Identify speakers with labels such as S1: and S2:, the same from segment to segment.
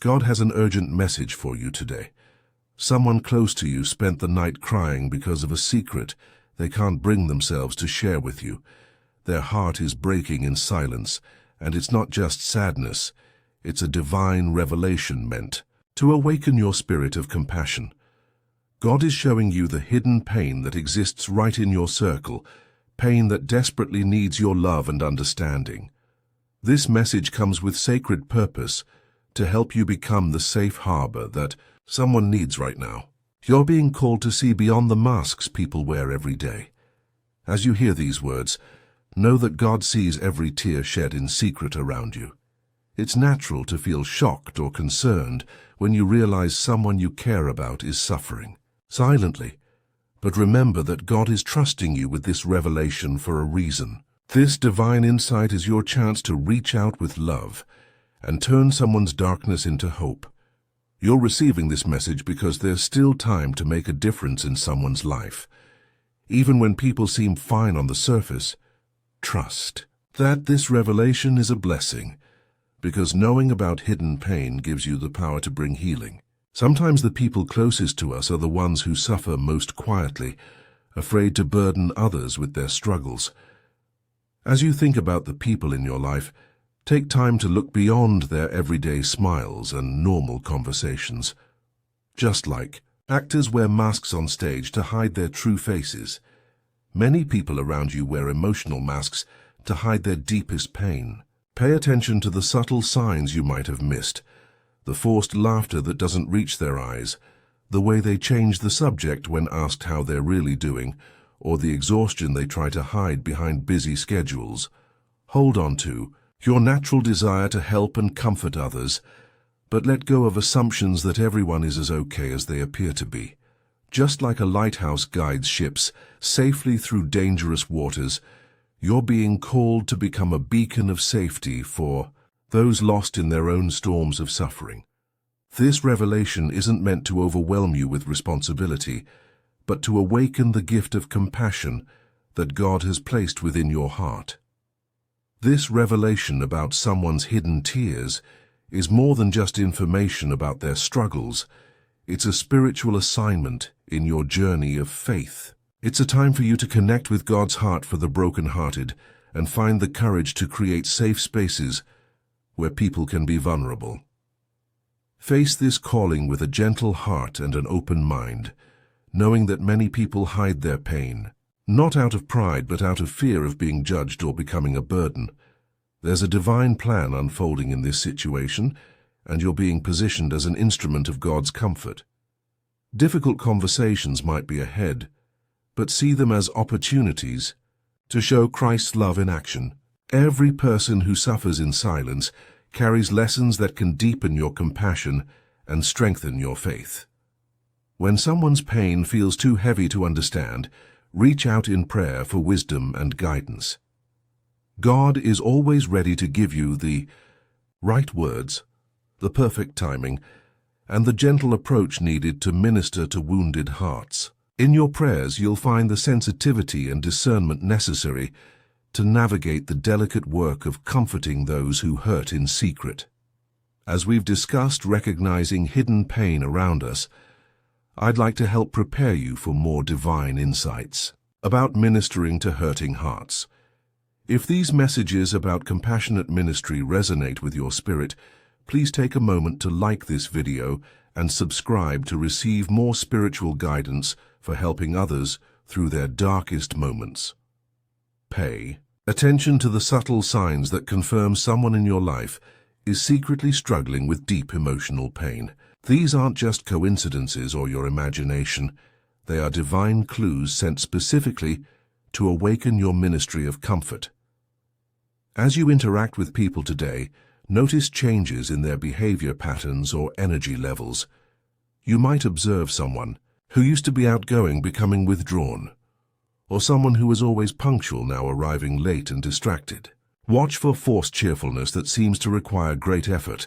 S1: God has an urgent message for you today. Someone close to you spent the night crying because of a secret they can't bring themselves to share with you. Their heart is breaking in silence, and it's not just sadness, it's a divine revelation meant to awaken your spirit of compassion. God is showing you the hidden pain that exists right in your circle, pain that desperately needs your love and understanding. This message comes with sacred purpose to help you become the safe harbor that someone needs right now. You're being called to see beyond the masks people wear every day. As you hear these words, know that God sees every tear shed in secret around you. It's natural to feel shocked or concerned when you realize someone you care about is suffering silently. But remember that God is trusting you with this revelation for a reason. This divine insight is your chance to reach out with love and turn someone's darkness into hope. You're receiving this message because there's still time to make a difference in someone's life. Even when people seem fine on the surface, trust that this revelation is a blessing, because knowing about hidden pain gives you the power to bring healing. Sometimes the people closest to us are the ones who suffer most quietly, afraid to burden others with their struggles. As you think about the people in your life, take time to look beyond their everyday smiles and normal conversations. Just like actors wear masks on stage to hide their true faces, many people around you wear emotional masks to hide their deepest pain. Pay attention to the subtle signs you might have missed, the forced laughter that doesn't reach their eyes, the way they change the subject when asked how they're really doing, or the exhaustion they try to hide behind busy schedules. Hold on to your natural desire to help and comfort others, but let go of assumptions that everyone is as okay as they appear to be. Just like a lighthouse guides ships safely through dangerous waters, you're being called to become a beacon of safety for those lost in their own storms of suffering. This revelation isn't meant to overwhelm you with responsibility, but to awaken the gift of compassion that God has placed within your heart. This revelation about someone's hidden tears is more than just information about their struggles. It's a spiritual assignment in your journey of faith. It's a time for you to connect with God's heart for the brokenhearted and find the courage to create safe spaces where people can be vulnerable. Face this calling with a gentle heart and an open mind, knowing that many people hide their pain, not out of pride but out of fear of being judged or becoming a burden. There's a divine plan unfolding in this situation, and you're being positioned as an instrument of God's comfort. Difficult conversations might be ahead, but see them as opportunities to show Christ's love in action. Every person who suffers in silence carries lessons that can deepen your compassion and strengthen your faith. When someone's pain feels too heavy to understand, reach out in prayer for wisdom and guidance. God is always ready to give you the right words, the perfect timing, and the gentle approach needed to minister to wounded hearts. In your prayers, you'll find the sensitivity and discernment necessary to navigate the delicate work of comforting those who hurt in secret. As we've discussed recognizing hidden pain around us, I'd like to help prepare you for more divine insights about ministering to hurting hearts. If these messages about compassionate ministry resonate with your spirit, please take a moment to like this video and subscribe to receive more spiritual guidance for helping others through their darkest moments. Pay attention to the subtle signs that confirm someone in your life is secretly struggling with deep emotional pain. These aren't just coincidences or your imagination. They are divine clues sent specifically to awaken your ministry of comfort. As you interact with people today, notice changes in their behavior patterns or energy levels. You might observe someone who used to be outgoing becoming withdrawn, or someone who was always punctual now arriving late and distracted. Watch for forced cheerfulness that seems to require great effort,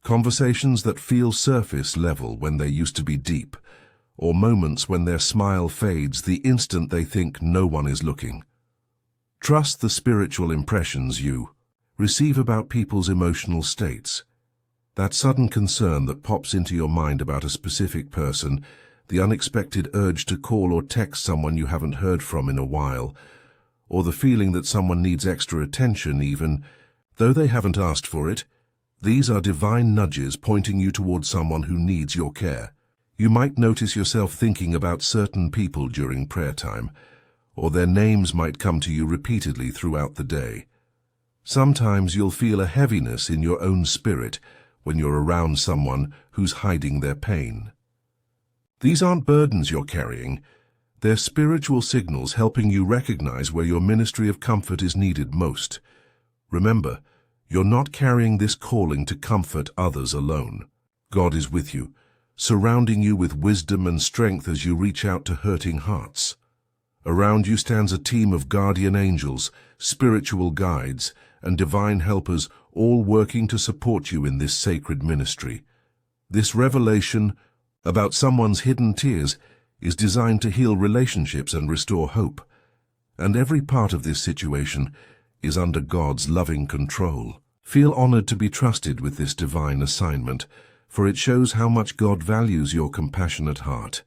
S1: conversations that feel surface level when they used to be deep, or moments when their smile fades the instant they think no one is looking. Trust the spiritual impressions you receive about people's emotional states. That sudden concern that pops into your mind about a specific person, the unexpected urge to call or text someone you haven't heard from in a while, or the feeling that someone needs extra attention even though they haven't asked for it, these are divine nudges pointing you towards someone who needs your care. You might notice yourself thinking about certain people during prayer time, or their names might come to you repeatedly throughout the day. Sometimes you'll feel a heaviness in your own spirit when you're around someone who's hiding their pain. These aren't burdens you're carrying. They're spiritual signals helping you recognize where your ministry of comfort is needed most. Remember, you're not carrying this calling to comfort others alone. God is with you, surrounding you with wisdom and strength as you reach out to hurting hearts. Around you stands a team of guardian angels, spiritual guides, and divine helpers, all working to support you in this sacred ministry. This revelation about someone's hidden tears is designed to heal relationships and restore hope. And every part of this situation is under God's loving control. Feel honored to be trusted with this divine assignment, for it shows how much God values your compassionate heart.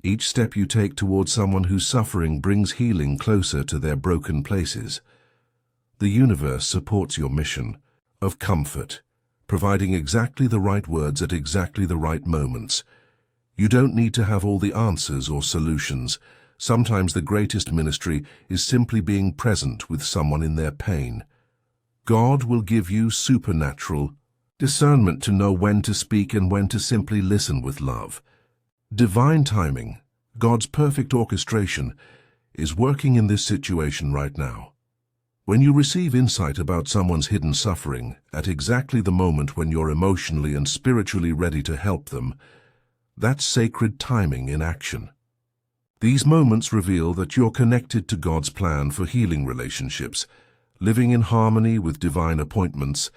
S1: Each step you take towards someone who's suffering brings healing closer to their broken places. The universe supports your mission of comfort, providing exactly the right words at exactly the right moments. You don't need to have all the answers or solutions. Sometimes the greatest ministry is simply being present with someone in their pain. God will give you supernatural discernment to know when to speak and when to simply listen with love. Divine timing, God's perfect orchestration, is working in this situation right now. When you receive insight about someone's hidden suffering at exactly the moment when you're emotionally and spiritually ready to help them, that's sacred timing in action. These moments reveal that you're connected to God's plan for healing relationships, living in harmony with divine appointments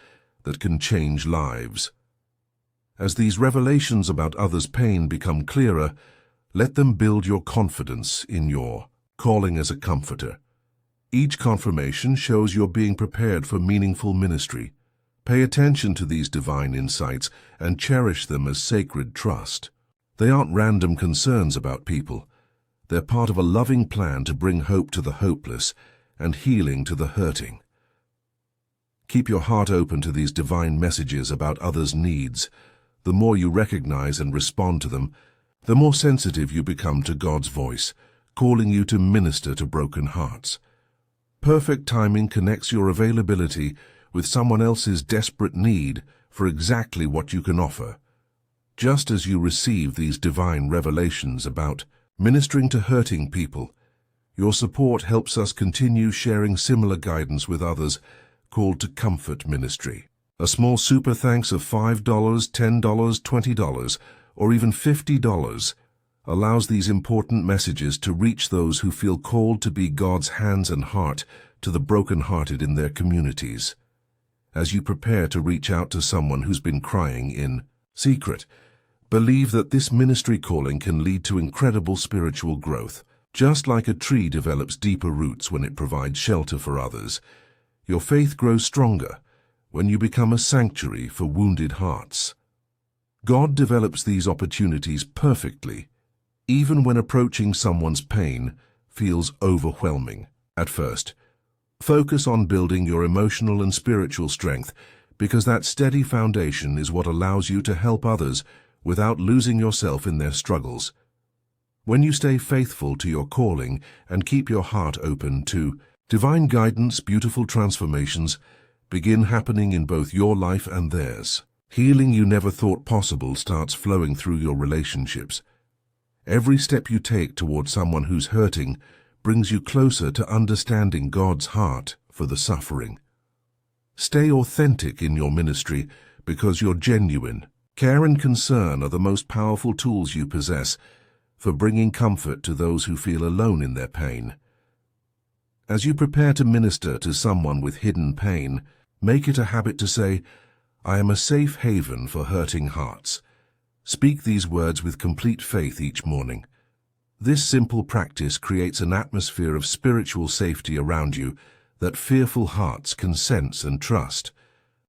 S1: that can change lives. As these revelations about others' pain become clearer, let them build your confidence in your calling as a comforter. Each confirmation shows you're being prepared for meaningful ministry. Pay attention to these divine insights and cherish them as sacred trust. They aren't random concerns about people. They're part of a loving plan to bring hope to the hopeless and healing to the hurting. Keep your heart open to these divine messages about others' needs. The more you recognize and respond to them, the more sensitive you become to God's voice, calling you to minister to broken hearts. Perfect timing connects your availability with someone else's desperate need for exactly what you can offer. Just as you receive these divine revelations about ministering to hurting people, your support helps us continue sharing similar guidance with others called to comfort ministry. A small super thanks of $5, $10, $20, or even $50 allows these important messages to reach those who feel called to be God's hands and heart to the brokenhearted in their communities. As you prepare to reach out to someone who's been crying in secret, believe that this ministry calling can lead to incredible spiritual growth. Just like a tree develops deeper roots when it provides shelter for others, your faith grows stronger when you become a sanctuary for wounded hearts. God develops these opportunities perfectly, even when approaching someone's pain feels overwhelming. At first, focus on building your emotional and spiritual strength, because that steady foundation is what allows you to help others without losing yourself in their struggles. When you stay faithful to your calling and keep your heart open to divine guidance, beautiful transformations begin happening in both your life and theirs. Healing you never thought possible starts flowing through your relationships. Every step you take toward someone who's hurting brings you closer to understanding God's heart for the suffering. Stay authentic in your ministry because you're genuine. Care and concern are the most powerful tools you possess for bringing comfort to those who feel alone in their pain. As you prepare to minister to someone with hidden pain, make it a habit to say, "I am a safe haven for hurting hearts." Speak these words with complete faith each morning. This simple practice creates an atmosphere of spiritual safety around you that fearful hearts can sense and trust.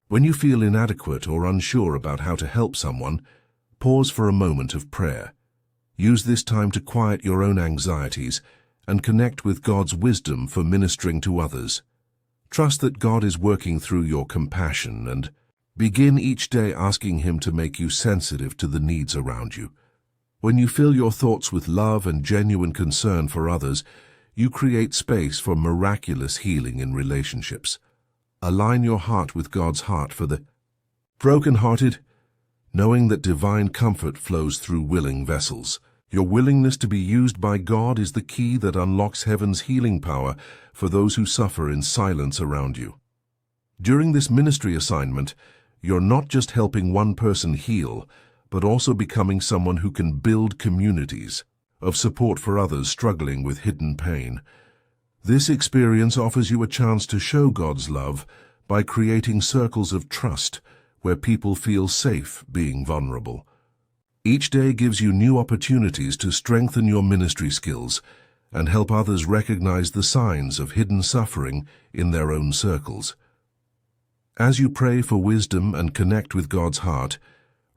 S1: When you feel inadequate or unsure about how to help someone, pause for a moment of prayer. Use this time to quiet your own anxieties and connect with God's wisdom for ministering to others. Trust that God is working through your compassion and begin each day asking Him to make you sensitive to the needs around you. When you fill your thoughts with love and genuine concern for others, you create space for miraculous healing in relationships. Align your heart with God's heart for the broken-hearted, knowing that divine comfort flows through willing vessels. Your willingness to be used by God is the key that unlocks heaven's healing power for those who suffer in silence around you. During this ministry assignment, you're not just helping one person heal, but also becoming someone who can build communities of support for others struggling with hidden pain. This experience offers you a chance to show God's love by creating circles of trust where people feel safe being vulnerable. Each day gives you new opportunities to strengthen your ministry skills and help others recognize the signs of hidden suffering in their own circles. As you pray for wisdom and connect with God's heart,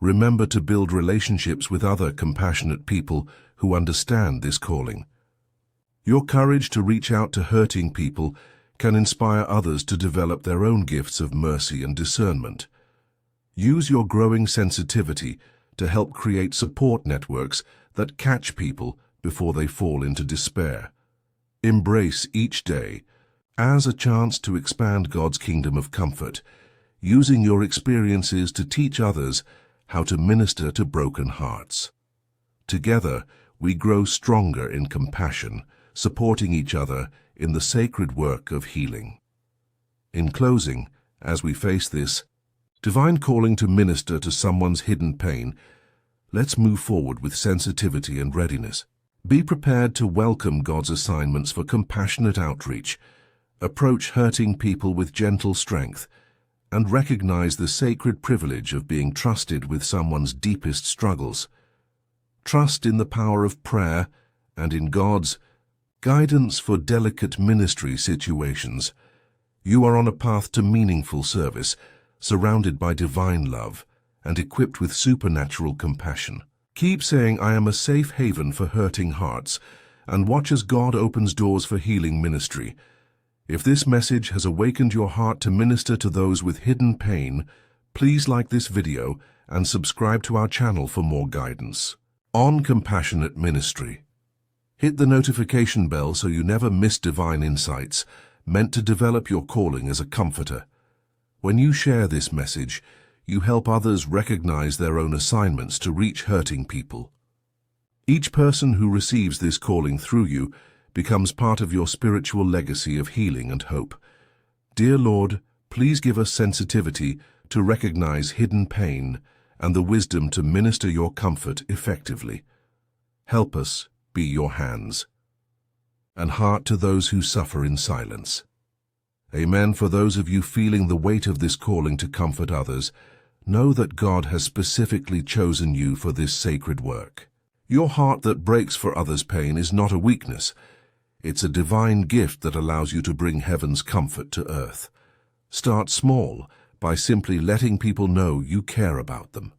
S1: remember to build relationships with other compassionate people who understand this calling. Your courage to reach out to hurting people can inspire others to develop their own gifts of mercy and discernment. Use your growing sensitivity to help create support networks that catch people before they fall into despair. Embrace each day as a chance to expand God's kingdom of comfort, using your experiences to teach others how to minister to broken hearts. Together, we grow stronger in compassion, supporting each other in the sacred work of healing. In closing, as we face this divine calling to minister to someone's hidden pain, let's move forward with sensitivity and readiness. Be prepared to welcome God's assignments for compassionate outreach, approach hurting people with gentle strength, and recognize the sacred privilege of being trusted with someone's deepest struggles. Trust in the power of prayer and in God's guidance for delicate ministry situations. You are on a path to meaningful service, surrounded by divine love and equipped with supernatural compassion. Keep saying, "I am a safe haven for hurting hearts," and watch as God opens doors for healing ministry. If this message has awakened your heart to minister to those with hidden pain, please like this video and subscribe to our channel for more guidance on compassionate ministry. Hit the notification bell so you never miss divine insights meant to develop your calling as a comforter. When you share this message, you help others recognize their own assignments to reach hurting people. Each person who receives this calling through you becomes part of your spiritual legacy of healing and hope. Dear Lord, please give us sensitivity to recognize hidden pain and the wisdom to minister your comfort effectively. Help us be your hands and heart to those who suffer in silence. Amen. For those of you feeling the weight of this calling to comfort others, know that God has specifically chosen you for this sacred work. Your heart that breaks for others' pain is not a weakness. It's a divine gift that allows you to bring heaven's comfort to earth. Start small by simply letting people know you care about them.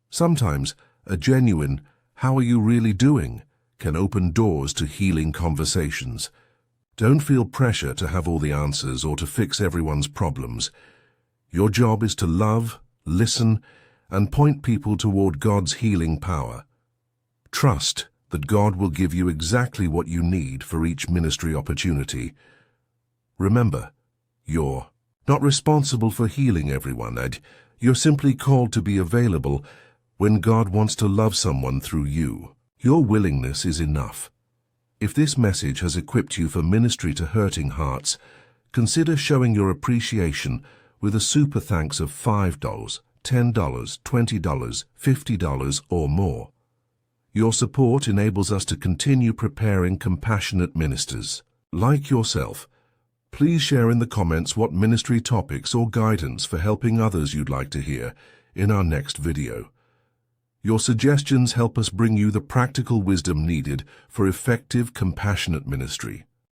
S1: Sometimes a genuine "How are you really doing?" can open doors to healing conversations. Don't feel pressure to have all the answers or to fix everyone's problems. Your job is to love, listen, and point people toward God's healing power. Trust that God will give you exactly what you need for each ministry opportunity. Remember, you're not responsible for healing everyone, Ed. You're simply called to be available when God wants to love someone through you. Your willingness is enough. If this message has equipped you for ministry to hurting hearts, consider showing your appreciation with a super thanks of $5, $10, $20, $50, or more. Your support enables us to continue preparing compassionate ministers. Like yourself, please share in the comments what ministry topics or guidance for helping others you'd like to hear in our next video. Your suggestions help us bring you the practical wisdom needed for effective, compassionate ministry.